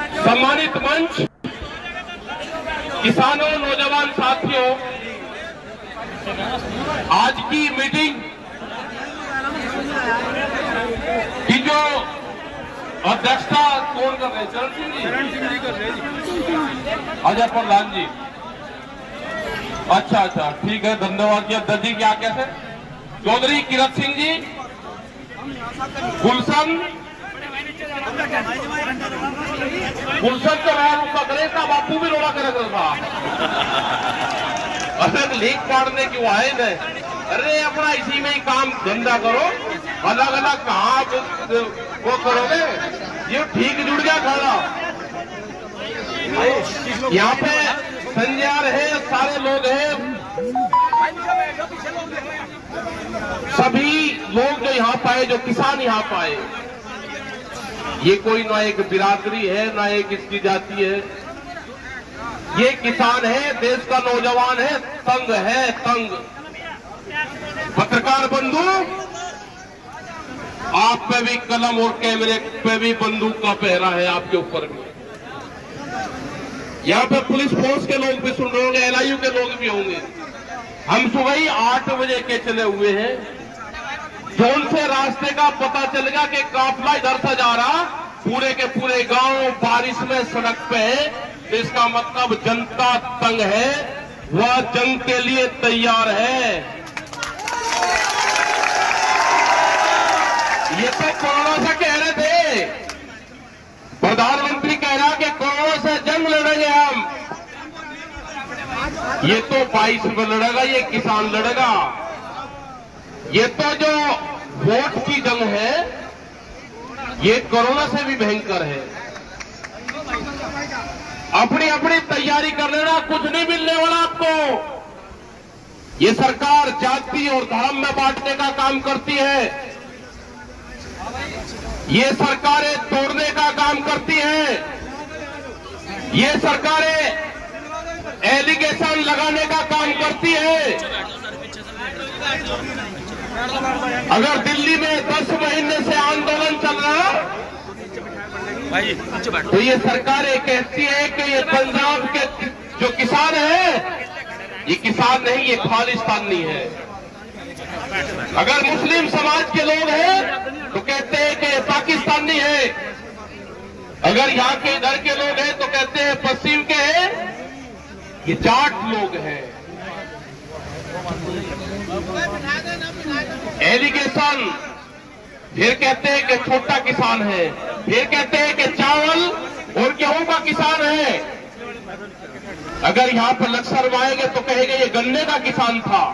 सम्मानित मंच, किसानों, नौजवान साथियों, आज की मीटिंग की जो अध्यक्षता कौन कर रहे हैं? चरण सिंह जी कर रहे हैं। अजय प्रधान जी, अच्छा, ठीक है, धन्यवाद जी। अध्यक्ष जी क्या कहते हैं? चौधरी किरत सिंह जी, गुलशन तो मैं करे था, बापू भी रोड़ा करे था। अलग लीक पाड़ने की आए नहीं। अरे अपना इसी में ही काम धंधा करो, अलग अलग कहाँ वो करोगे? ये ठीक जुड़ गया खड़ा। यहाँ पे संजय है, सारे लोग हैं, सभी लोग जो यहाँ पाए, जो किसान यहाँ पाए, ये कोई ना एक बिरादरी है, ना एक इसकी जाति है, ये किसान है, देश का नौजवान है, तंग। पत्रकार बंधु, आप पे भी कलम और कैमरे पे भी बंदूक का पहरा है आपके ऊपर भी। यहाँ पे पुलिस फोर्स के लोग भी सुन रहे होंगे, LIU के लोग भी होंगे। हम सुबह ही 8 बजे के चले हुए हैं। जोन से रास्ते का पता चल गया कि काफिला इधर से जा रहा, पूरे के पूरे गांव बारिश में सड़क पे है, तो इसका मतलब जनता तंग है, वह जंग के लिए तैयार है। ये तो कोरोना से कह रहे थे, प्रधानमंत्री कह रहा कि कोरोना से जंग लड़ेंगे हम। ये तो 22 में लड़ेगा, ये किसान लड़ेगा। ये तो जो वोट की जंग है, ये कोरोना से भी भयंकर है। अपनी अपनी तैयारी कर लेना, कुछ नहीं मिलने वाला आपको। ये सरकार जाति और धर्म में बांटने का काम करती है, ये सरकारें तोड़ने का काम करती हैं, ये सरकारें एलिगेशन लगाने का काम करती है। अगर दिल्ली में 10 महीने से आंदोलन चल रहा, तो ये सरकारें कहती है कि ये पंजाब के जो किसान है, ये किसान नहीं, ये खालिस्तानी है। अगर मुस्लिम समाज के लोग हैं तो कहते हैं कि ये पाकिस्तानी है। अगर यहाँ के इधर के लोग हैं तो कहते हैं पश्चिम के हैं, ये जाट लोग हैं। एलिगेशन, फिर कहते हैं कि छोटा किसान है, फिर कहते हैं कि चावल और गेहूं का किसान है। अगर यहाँ पर लक्ष्य आएंगे तो कहेंगे ये गन्ने का किसान था।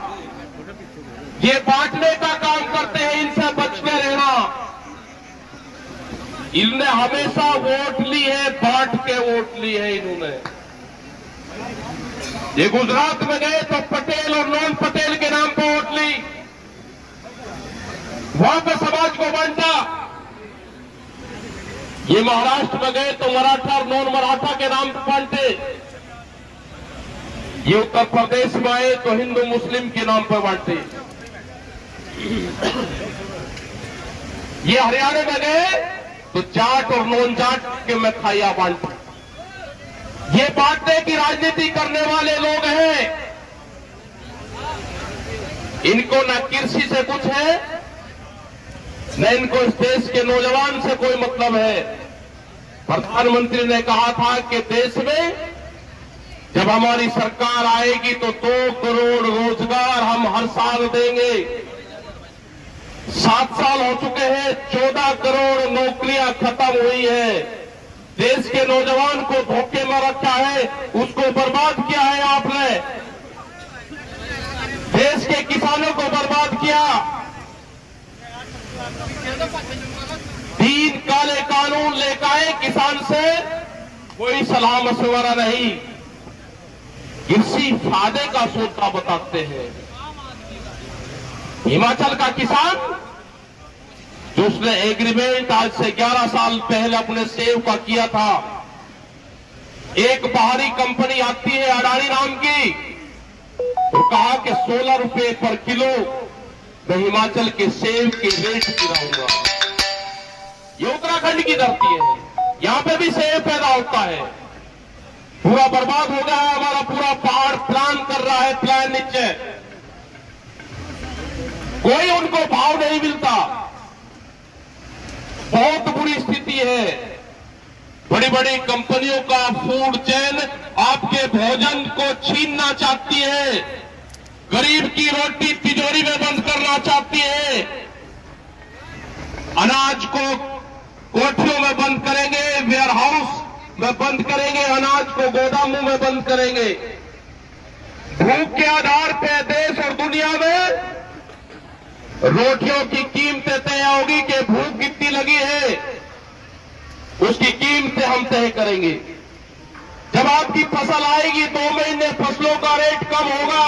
ये बांटने का काम करते हैं, इनसे बच के रहना। इनने हमेशा वोट ली है, बांट के वोट ली है इन्होंने। ये गुजरात में गए तो पटेल और नॉन पटेल के नाम पर वोट ली, वहां पे समाज को बांटा। ये महाराष्ट्र में गए तो मराठा और नॉन मराठा के नाम पर बांटे। ये उत्तर प्रदेश में आए तो हिंदू मुस्लिम के नाम पर बांटे। ये हरियाणा में गए तो जाट और नॉन जाट के मिठाइयां बांटे। ये बांटने की राजनीति करने वाले लोग हैं। इनको न कृषि से कुछ है, न इनको इस देश के नौजवान से कोई मतलब है। प्रधानमंत्री ने कहा था कि देश में जब हमारी सरकार आएगी तो 2 करोड़ रोजगार हम हर साल देंगे। 7 साल हो चुके हैं, 14 करोड़ नौकरियां खत्म हुई है। देश के नौजवान को धोखे में रखा है, उसको बर्बाद किया है आपने। देश के किसानों को बर्बाद किया। 3 काले कानून लेकर आए, किसान से कोई सलाह मशवरा नहीं, कृषि फायदे का सोचा बताते हैं। हिमाचल का किसान जो उसने एग्रीमेंट आज से 11 साल पहले अपने सेव का किया था, एक बाहरी कंपनी आती है अडानी नाम की, तो कहा कि 16 रुपए पर किलो मैं हिमाचल के सेब के रेट गिराऊंगा। ये उत्तराखंड की धरती है। यहां पे भी सेब पैदा होता है। पूरा बर्बाद हो गया है हमारा पूरा पहाड़। प्लान कर रहा है, प्लान नीचे, कोई उनको भाव नहीं मिलता। बहुत बुरी स्थिति है। बड़ी बड़ी कंपनियों का फूड चेन आपके भोजन को छीनना चाहती है, गरीब की रोटी तिजोरी में बंद करना चाहती है, अनाज को कोठियों में बंद करेंगे, वेयर हाउस में बंद करेंगे, अनाज को गोदामों में बंद करेंगे। भूख के आधार पर देश और दुनिया में रोटियों की कीमतें तय होगी कि भूख कितनी लगी है, उसकी कीमतें हम तय करेंगे। जब आपकी फसल आएगी 2 महीने फसलों का रेट कम होगा,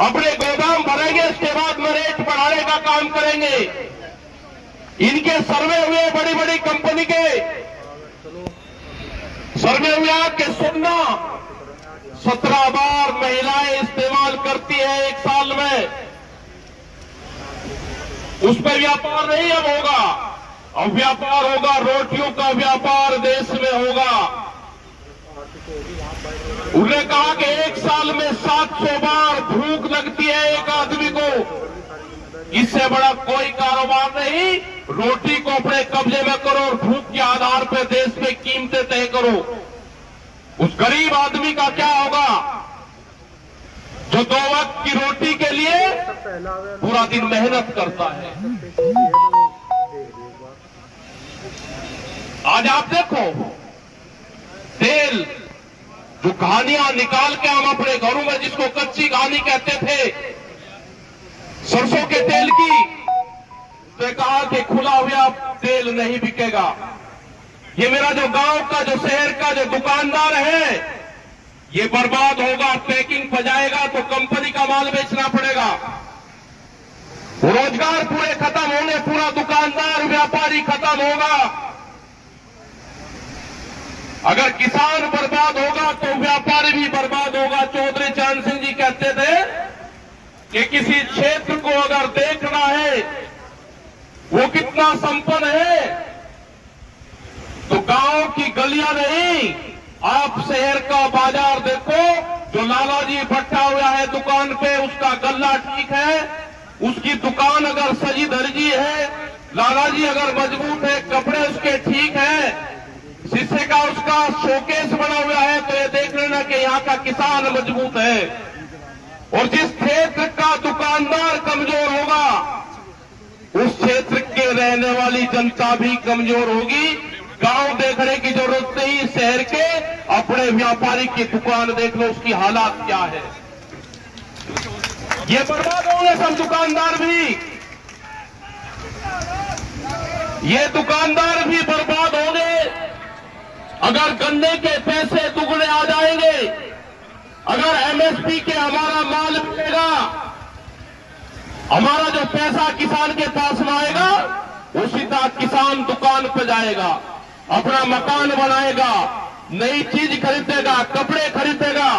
अपने गोदाम भरेंगे, उसके बाद में रेट बढ़ाने का काम करेंगे। इनके सर्वे हुए बड़ी बड़ी कंपनी के सर्वे हुआ कि सुनना 17 बार महिलाएं इस्तेमाल करती है एक साल में। उस पर व्यापार नहीं अब होगा, अब व्यापार होगा, रोटियों का व्यापार देश में होगा। उन्होंने कहा कि एक साल में 700 बार भूख लगती है एक आदमी को। इससे बड़ा कोई कारोबार नहीं। रोटी को अपने कब्जे में करो और भूख के आधार पर देश में कीमतें तय करो। उस गरीब आदमी का क्या होगा जो 2 वक्त की रोटी के लिए पूरा दिन मेहनत करता है। आज आप देखो, तेल जो कहानियां निकाल के हम अपने घरों में, जिसको कच्ची कहानी कहते थे, सरसों के तेल की, तो कहा कि खुला हुआ तेल नहीं बिकेगा। ये मेरा जो गांव का, जो शहर का जो दुकानदार है, ये बर्बाद होगा। पैकिंग बजाएगा तो कंपनी का माल बेचना पड़ेगा। रोजगार पूरे खत्म होंगे, पूरा दुकानदार व्यापारी खत्म होगा। अगर किसान बर्बाद होगा तो व्यापारी भी बर्बाद होगा। चौधरी चरण सिंह जी कहते थे कि किसी क्षेत्र को अगर देखना है वो कितना संपन्न है, तो गांव की गलियां नहीं, आप शहर का बाजार देखो। जो लालाजी बैठा हुआ है दुकान पे, उसका गल्ला ठीक है, उसकी दुकान अगर सजी धजी है, लालाजी अगर मजबूत है, कपड़े उसके ठीक है, शीशे का उसका शोकेस बना हुआ है, तो ये देख लेना कि यहाँ का किसान मजबूत है। और जिस क्षेत्र का दुकानदार कमजोर होगा, उस क्षेत्र के रहने वाली जनता भी कमजोर होगी। गांव देखने की जरूरत नहीं, शहर के अपने व्यापारी की दुकान देख लो, उसकी हालात क्या है। ये बर्बाद होंगे सब दुकानदार भी, ये दुकानदार भी बर्बाद होंगे। अगर गन्ने के पैसे दुगने आ जाएंगे, अगर एमएसपी के हमारा माल मिलेगा, हमारा जो पैसा किसान के पास में आएगा, वो सीधा किसान दुकान पे जाएगा, अपना मकान बनाएगा, नई चीज खरीदेगा, कपड़े खरीदेगा,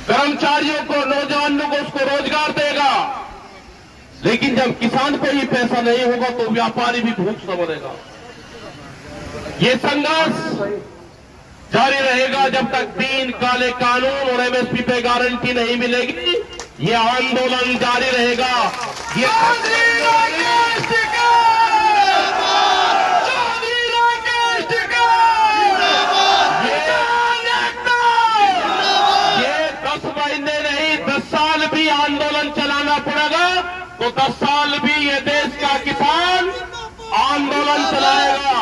कर्मचारियों को, नौजवानों को उसको रोजगार देगा। लेकिन जब किसान पे ही पैसा नहीं होगा तो व्यापारी भी भूख से मरेगा। ये संघर्ष जारी रहेगा जब तक 3 काले कानून और एमएसपी पे गारंटी नहीं मिलेगी। ये आंदोलन जारी रहेगा। ये ये 10 महीने नहीं, 10 साल भी आंदोलन चलाना पड़ेगा, तो 10 साल भी ये देश का किसान आंदोलन चलाएगा।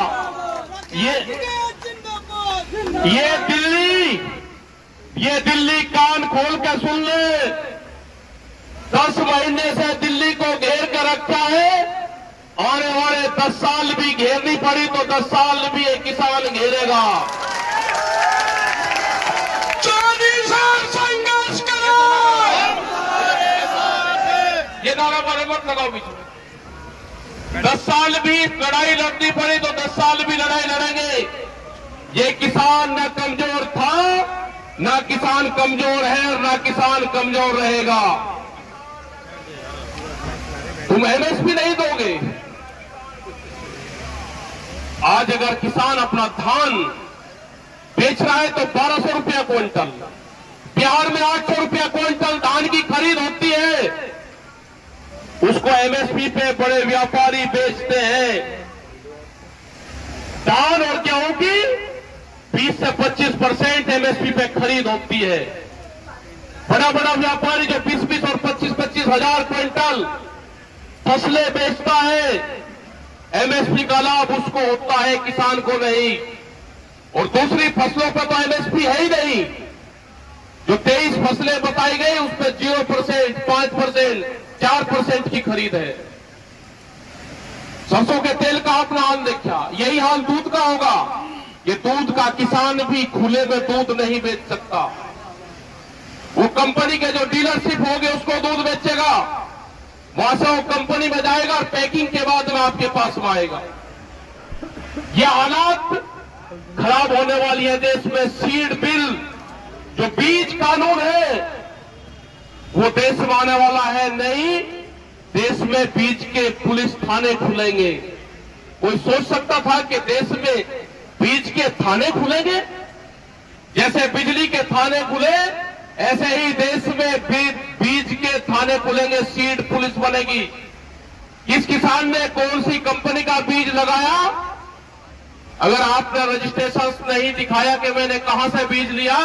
ये दिल्ली कान खोल के सुन ले, 10 महीने से दिल्ली को घेर कर रखा है। आने वाले 10 साल भी घेरनी पड़ी तो 10 साल भी ये किसान घेरेगा। 40 साल संघर्ष करो। ये नारा बराबर लगाओ बीच में। 10 साल भी लड़ाई लड़नी पड़ी तो 10 साल भी लड़ाई लड़ेंगे। ये किसान न कमजोर था, न किसान कमजोर है और न किसान कमजोर रहेगा। तुम एमएसपी नहीं दोगे, आज अगर किसान अपना धान बेच रहा है तो 1200 रुपया क्विंटल, बिहार में 800 रुपया क्विंटल धान की खरीद होती है, उसको एमएसपी पे बड़े व्यापारी बेचते हैं। धान और गेहूं की 20 से 25% एमएसपी पे खरीद होती है। बड़ा बड़ा व्यापारी जो 20-20 और 25-25 हजार क्विंटल फसलें बेचता है, एमएसपी का लाभ उसको होता है, किसान को नहीं। और दूसरी फसलों पर तो एमएसपी है ही नहीं। जो 23 फसलें बताई गई उस पर 0%, 5%, 4% की खरीद है। सरसों के तेल का अपना हाल देखा, यही हाल दूध का होगा। ये दूध का किसान भी खुले में दूध नहीं बेच सकता। वो कंपनी के जो डीलरशिप होगी उसको दूध बेचेगा, वहां से वो कंपनी में जाएगा और पैकिंग के बाद में आपके पास में आएगा। ये हालात खराब होने वाली है देश में। सीड बिल जो बीज कानून है वो देश में आने वाला है नहीं। देश में बीज के पुलिस थाने खुलेंगे। कोई सोच सकता था कि देश में बीज के थाने खुलेंगे? जैसे बिजली के थाने खुले ऐसे ही देश में बीज के थाने खुलेंगे, सीड पुलिस बनेगी। किस किसान ने कौन सी कंपनी का बीज लगाया, अगर आपने रजिस्ट्रेशन नहीं दिखाया कि मैंने कहां से बीज लिया,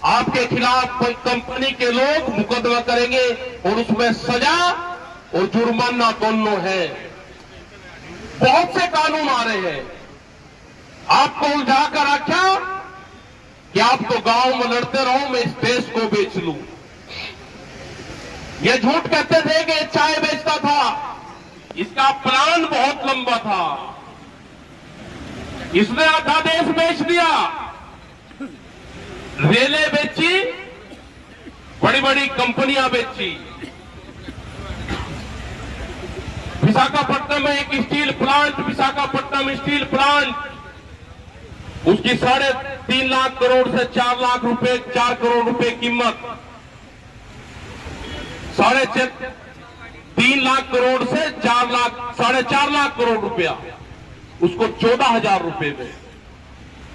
आपके खिलाफ कंपनी के लोग मुकदमा करेंगे और उसमें सजा और जुर्माना दोनों है। बहुत से कानून आ रहे हैं, आपको उलझा कर रखा कि आप तो गांव में लड़ते रहो, मैं इस देश को बेच लूं। ये झूठ कहते थे कि चाय बेचता था, इसका प्लान बहुत लंबा था। इसने आधा देश बेच दिया, रेलें बेची, बड़ी बड़ी कंपनियां बेची। विशाखापट्टनम में एक steel plant, Visakhapatnam steel plant, उसकी 3.5 लाख करोड़ से 4 लाख रुपए, 4 करोड़ रुपए कीमत, 3.5 लाख करोड़ से 4 लाख, 4.5 लाख करोड़ रुपया, उसको 14,000 रुपए में।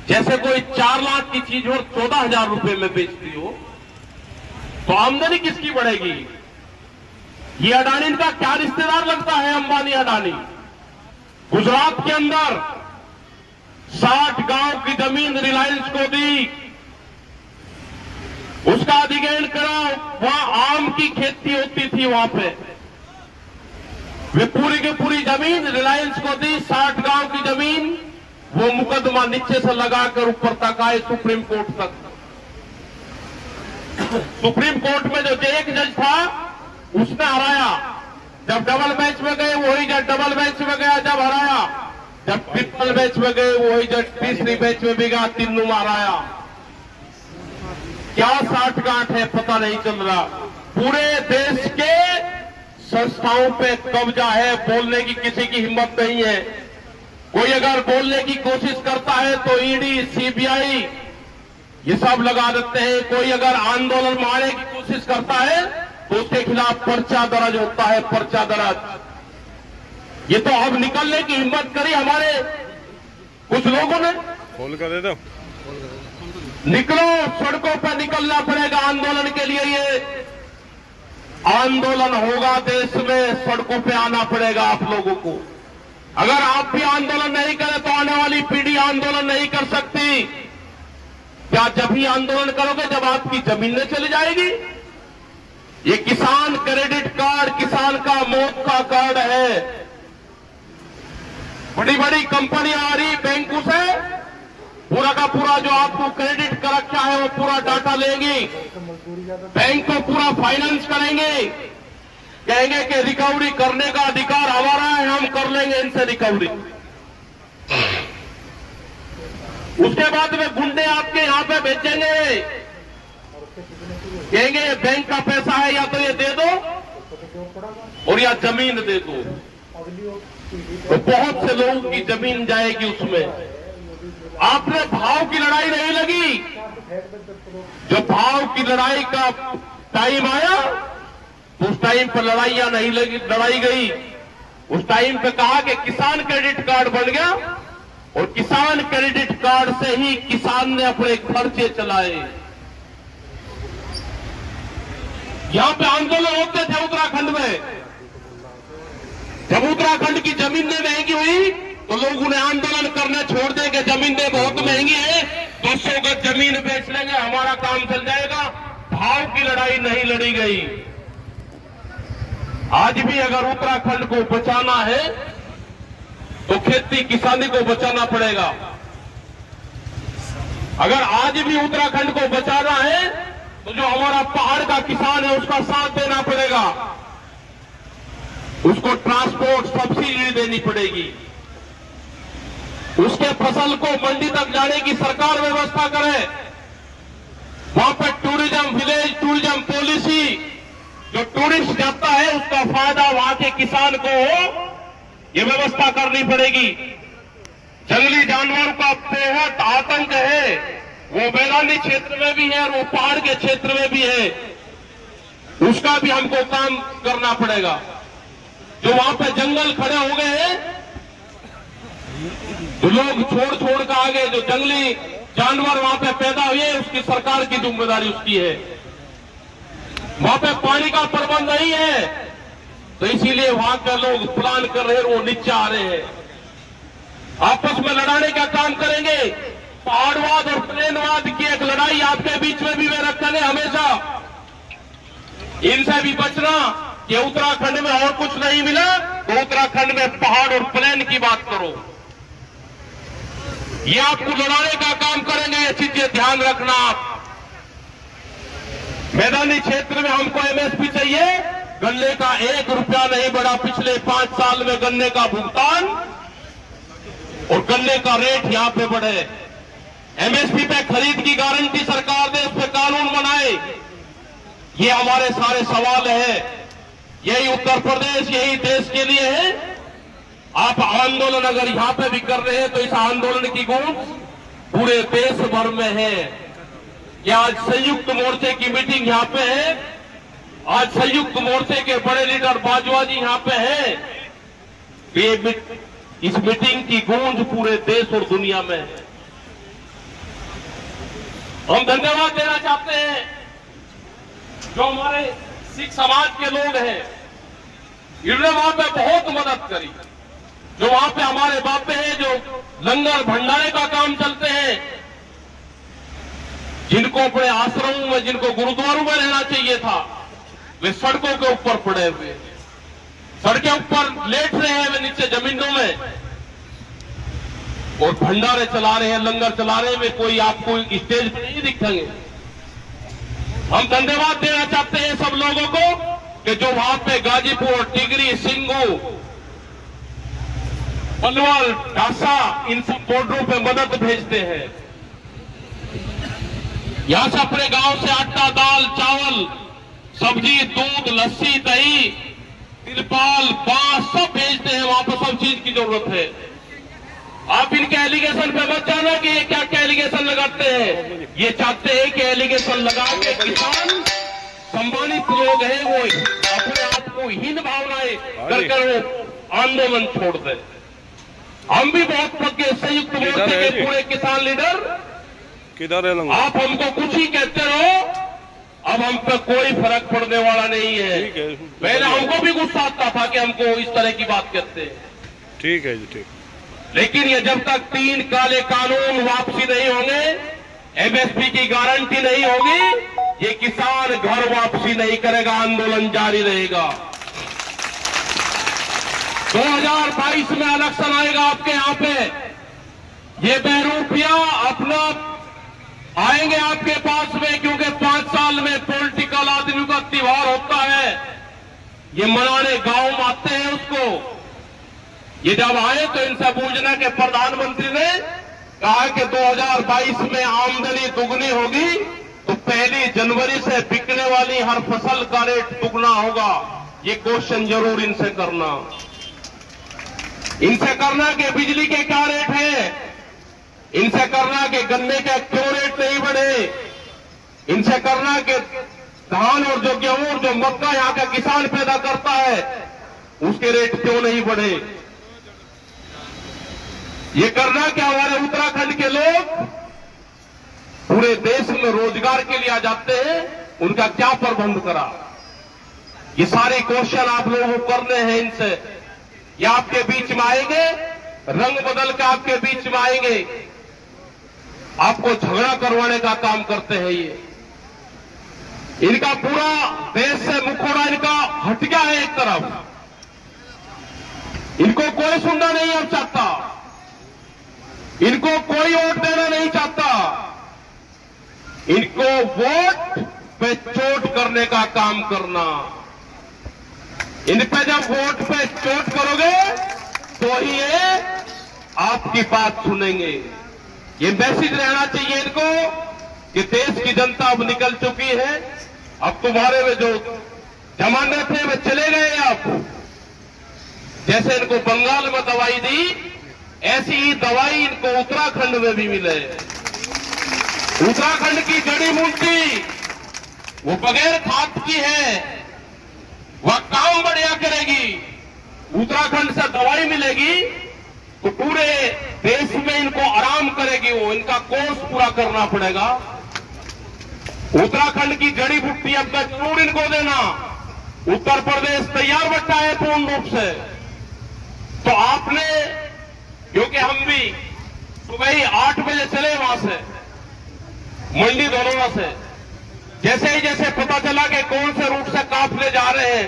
जैसे कोई 4 लाख की चीज और 14,000 रुपए में बेचती हो तो आमदनी किसकी बढ़ेगी? ये अडानी का क्या रिश्तेदार लगता है? अंबानी अडानी। गुजरात के अंदर 60 गांव की जमीन रिलायंस को दी, उसका अधिग्रहण करा। वहां आम की खेती होती थी, वहां पे वे पूरी की पूरी जमीन रिलायंस को दी, 60 गांव की जमीन। वो मुकदमा नीचे से लगाकर ऊपर तक आए, सुप्रीम कोर्ट तक। सुप्रीम कोर्ट में जो एक जज था उसने हराया। जब डबल बेंच में गए वही जज डबल बेंच में गया, जब हराया। जब ट्रिपल बेंच में गए वही जज तीसरी बेंच में भी गया, तीनों हराया। क्या साठ गांठ है पता नहीं चल रहा। पूरे देश के संस्थाओं पे कब्जा है, बोलने की किसी की हिम्मत नहीं है। कोई अगर बोलने की कोशिश करता है तो ईडी, सीबीआई ये सब लगा देते हैं। कोई अगर आंदोलन मारने की कोशिश करता है तो उसके खिलाफ पर्चा दर्ज होता है, पर्चा दर्ज। ये तो अब निकलने की हिम्मत करी हमारे कुछ लोगों ने। खोल कर दे दो। निकलो, सड़कों पर निकलना पड़ेगा आंदोलन के लिए। ये आंदोलन होगा देश में, सड़कों पे आना पड़ेगा आप लोगों को। अगर आप भी आंदोलन नहीं करें तो आने वाली पीढ़ी आंदोलन नहीं कर सकती। क्या जब भी आंदोलन करोगे जब आपकी जमीनें चली जाएगी? ये किसान क्रेडिट कार्ड किसान का मौत का कार्ड है। बड़ी बड़ी कंपनियां आ रही बैंकों से, पूरा का पूरा जो आपको क्रेडिट कर रखा है वो पूरा डाटा लेंगी, बैंक को पूरा फाइनेंस करेंगे, कहेंगे कि रिकवरी करने का अधिकार हमारा है, हम कर लेंगे इनसे रिकवरी। उसके बाद में गुंडे आपके यहां पे भेजेंगे, कहेंगे ये बैंक का पैसा है, या तो ये दे दो और या जमीन दे दो। तो बहुत से लोगों की जमीन जाएगी उसमें। आपने भाव की लड़ाई नहीं लगी। जो भाव की लड़ाई का टाइम आया उस टाइम पर लड़ाई गई। उस टाइम पे कहा कि किसान क्रेडिट कार्ड बन गया, और किसान क्रेडिट कार्ड से ही किसान ने अपने खर्चे चलाए। यहां पे आंदोलन होते थे उत्तराखंड में। जब उत्तराखंड की जमीनें महंगी हुई तो लोग उन्हें आंदोलन करने छोड़ देंगे, जमीनें बहुत महंगी है, 200 गज जमीन बेच लेंगे, हमारा काम चल जाएगा। भाव की लड़ाई नहीं लड़ी गई। आज भी अगर उत्तराखंड को बचाना है तो खेती किसानी को बचाना पड़ेगा। अगर आज भी उत्तराखंड को बचाना है तो जो हमारा पहाड़ का किसान है उसका साथ देना पड़ेगा, उसको ट्रांसपोर्ट सब्सिडी देनी पड़ेगी, उसके फसल को मंडी तक जाने की सरकार व्यवस्था करे। वहां पर टूरिज्म विलेज टूरिज्म पॉलिसी, जो टूरिस्ट जाता है उसका फायदा वहां के किसान को हो, ये व्यवस्था करनी पड़ेगी। जंगली जानवरों का बेहद आतंक है, वो मैदानी क्षेत्र में भी है और वो पहाड़ के क्षेत्र में भी है, उसका भी हमको काम करना पड़ेगा। जो वहां पे जंगल खड़े हो गए हैं, जो लोग छोड़ कर आ गए, जो जंगली जानवर वहां पे पैदा हुए, उसकी सरकार की जिम्मेदारी उसकी है। वहां पे पानी का प्रबंध नहीं है तो इसीलिए वहां के लोग प्लान कर रहे हैं, वो नीचे आ रहे हैं। आपस में लड़ाने का काम करेंगे। पहाड़वाद और प्लेनवाद की एक लड़ाई आपके बीच में भी वे रखेंगे हमेशा। इनसे भी बचना कि उत्तराखंड में और कुछ नहीं मिला तो उत्तराखंड में पहाड़ और प्लेन की बात करो, ये आपको लड़ाने का काम करेंगे। ये चीजें ध्यान रखना आप। मैदानी क्षेत्र में हमको एमएसपी चाहिए। गन्ने का 1 रुपया नहीं बढ़ा पिछले 5 साल में गन्ने का भुगतान, और गन्ने का रेट यहां पे बढ़े। एमएसपी पे खरीद की गारंटी सरकार दे, उस पर कानून बनाए। ये हमारे सारे सवाल है। यही उत्तर प्रदेश, यही देश के लिए है। आप आंदोलन अगर यहां पे भी कर रहे हैं तो इस आंदोलन की गूंज पूरे देश भर में है। ये आज संयुक्त मोर्चे की मीटिंग यहां पे है। आज संयुक्त मोर्चे के बड़े लीडर बाजवा जी यहां पे हैं। इस मीटिंग की गूंज पूरे देश और दुनिया में है। हम धन्यवाद देना चाहते हैं जो हमारे सिख समाज के लोग हैं, इन्होंने वहां पे बहुत मदद करी। जो वहां पे हमारे बापे हैं, जो लंगर भंडारे का काम चलते हैं, जिनको अपने आश्रमों में, जिनको गुरुद्वारों में रहना चाहिए था, वे सड़कों के ऊपर पड़े हुए, सड़कें ऊपर लेट रहे हैं, वे नीचे जमीनों में, और भंडारे चला रहे हैं, लंगर चला रहे हैं। वे कोई आपको स्टेज पर नहीं दिखेंगे। हम धन्यवाद देना चाहते हैं सब लोगों को कि जो वहां पे गाजीपुर, टिगरी, सिंगू, पलवल, ढासा, इन सब बॉर्डरों पे मदद भेजते हैं। यहां से अपने गांव से आटा, दाल, चावल, सब्जी, दूध, लस्सी, दही, तिरपाल, बांस सब भेजते हैं। वहां पर सब चीज की जरूरत है। आप इनके एलिगेशन पे मत जाना कि ये क्या क्या एलिगेशन लगाते हैं। ये चाहते हैं कि एलिगेशन लगा के किसान सम्मानित लोग हैं वो अपने आप को हीन भावनाएं कर वो आंदोलन छोड़ दें। हम भी बहुत पक्के संयुक्त मोर्चे के पूरे किसान लीडर, किधर है? आप हमको कुछ ही कहते रहो, अब हम पे कोई फर्क पड़ने वाला नहीं है। पहले हमको भी गुस्सा आता था कि हमको इस तरह की बात कहते हैं। ठीक है जी, ठीक। लेकिन ये जब तक 3 काले कानून वापसी नहीं होंगे, एमएसपी की गारंटी नहीं होगी, ये किसान घर वापसी नहीं करेगा, आंदोलन जारी रहेगा। 2022 में इलेक्शन आएगा आपके यहां पे, ये बहरूपिया अपना आएंगे आपके पास में, क्योंकि 5 साल में पॉलिटिकल आदमी का त्योहार होता है, ये मनाने गांव में आते हैं उसको। ये जब आए तो इनसे पूछना कि प्रधानमंत्री ने कहा कि 2022 में आमदनी दुगनी होगी तो 1 जनवरी से बिकने वाली हर फसल का रेट दुगना होगा। ये क्वेश्चन जरूर इनसे करना। इनसे करना कि बिजली के क्या रेट है, इनसे करना कि गन्ने के क्यों रेट नहीं बढ़े, इनसे करना कि धान और जो गेहूं और जो मक्का यहां का किसान पैदा करता है उसके रेट क्यों नहीं बढ़े। ये करना क्या, हमारे उत्तराखंड के लोग पूरे देश में रोजगार के लिए आ जाते हैं, उनका क्या प्रबंध करा? ये सारे क्वेश्चन आप लोगों को करने हैं इनसे। ये आपके बीच में आएंगे, रंग बदल के आपके बीच में आएंगे, आपको झगड़ा करवाने का काम करते हैं। ये इनका पूरा देश से मुखौटा इनका हट गया है एक तरफ, इनको कोई सुनना नहीं अब चाहता, इनको कोई वोट देना नहीं चाहता, इनको वोट पे चोट करने का काम करना। इन पे जब वोट पे चोट करोगे तो ही ये आपकी बात सुनेंगे। ये मैसेज रहना चाहिए इनको कि देश की जनता अब निकल चुकी है, अब तुम्हारे में जो जमाने थे वे चले गए। अब जैसे इनको बंगाल में दवाई दी, ऐसी ही दवाई इनको उत्तराखंड में भी मिले। उत्तराखंड की जड़ी बूटी वो बगैर खाद की है, वह काम बढ़िया करेगी। उत्तराखंड से दवाई मिलेगी तो पूरे देश में इनको आराम करेगी। वो इनका कोर्स पूरा करना पड़ेगा। उत्तराखंड की जड़ी बूटी अब जरूर इनको देना। उत्तर प्रदेश तैयार बैठा है पूर्ण रूप से। तो आपने, क्योंकि हम भी सुबह ही 8 बजे चले वहां से मंडी धनौरा से, जैसे पता चला कि कौन से रूट से काफले जा रहे हैं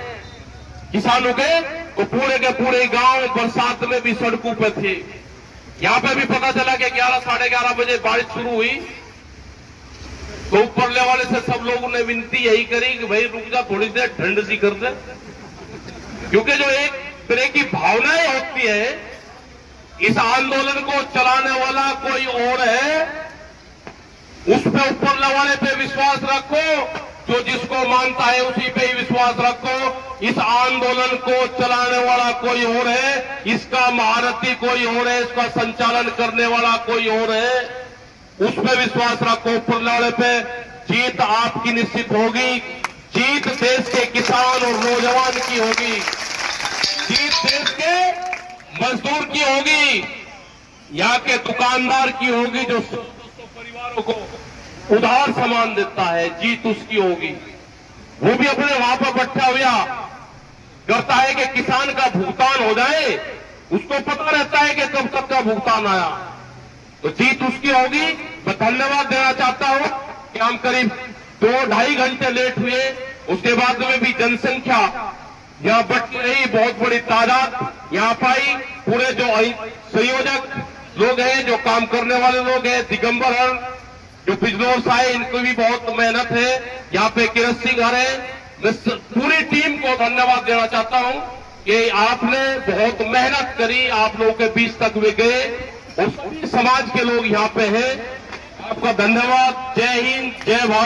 किसानों के, तो पूरे पूरे गांव बरसात में भी सड़कों पे थे। यहां पे भी पता चला कि 11 साढ़े 11 बजे बारिश शुरू हुई, तो ऊपरले वाले से सब लोगों ने विनती यही करी कि भाई रुक जा, थोड़ी देर ठंड सी कर दे। क्योंकि जो एक तरह की भावनाएं होती है, इस आंदोलन को चलाने वाला कोई और है, उस पे ऊपर वाले पे विश्वास रखो, जो जिसको मानता है उसी पे ही विश्वास रखो। इस आंदोलन को चलाने वाला कोई और है, इसका महारथी कोई और है, इसका संचालन करने वाला कोई और है, उस पे विश्वास रखो। ऊपर वाले पे जीत आपकी निश्चित होगी। जीत देश के किसान और नौजवान की होगी, जीत देश के मजदूर की होगी, यहाँ के दुकानदार की होगी, जो परिवारों को उधार सामान देता है, जीत उसकी होगी। वो भी अपने वहां पर बैठा हुआ करता है कि किसान का भुगतान हो जाए, उसको पता रहता है कि कब तक का भुगतान आया, तो जीत उसकी होगी। मैं धन्यवाद देना चाहता हूं कि हम करीब 2-2.5 घंटे लेट हुए, उसके बाद में भी जनसंख्या यहां बढ़ती रही, बहुत बड़ी तादाद यहां पाई। पूरे जो संयोजक लोग हैं, जो काम करने वाले लोग हैं, दिगंबर हर जो बिजनौर से आए, इनको भी बहुत मेहनत है। यहाँ पे किरत सिंह हरे, मैं पूरी टीम को धन्यवाद देना चाहता हूं कि आपने बहुत मेहनत करी, आप लोगों के बीच तक वे गए और सभी समाज के लोग यहाँ पे हैं। आपका धन्यवाद। जय हिंद, जय भारत।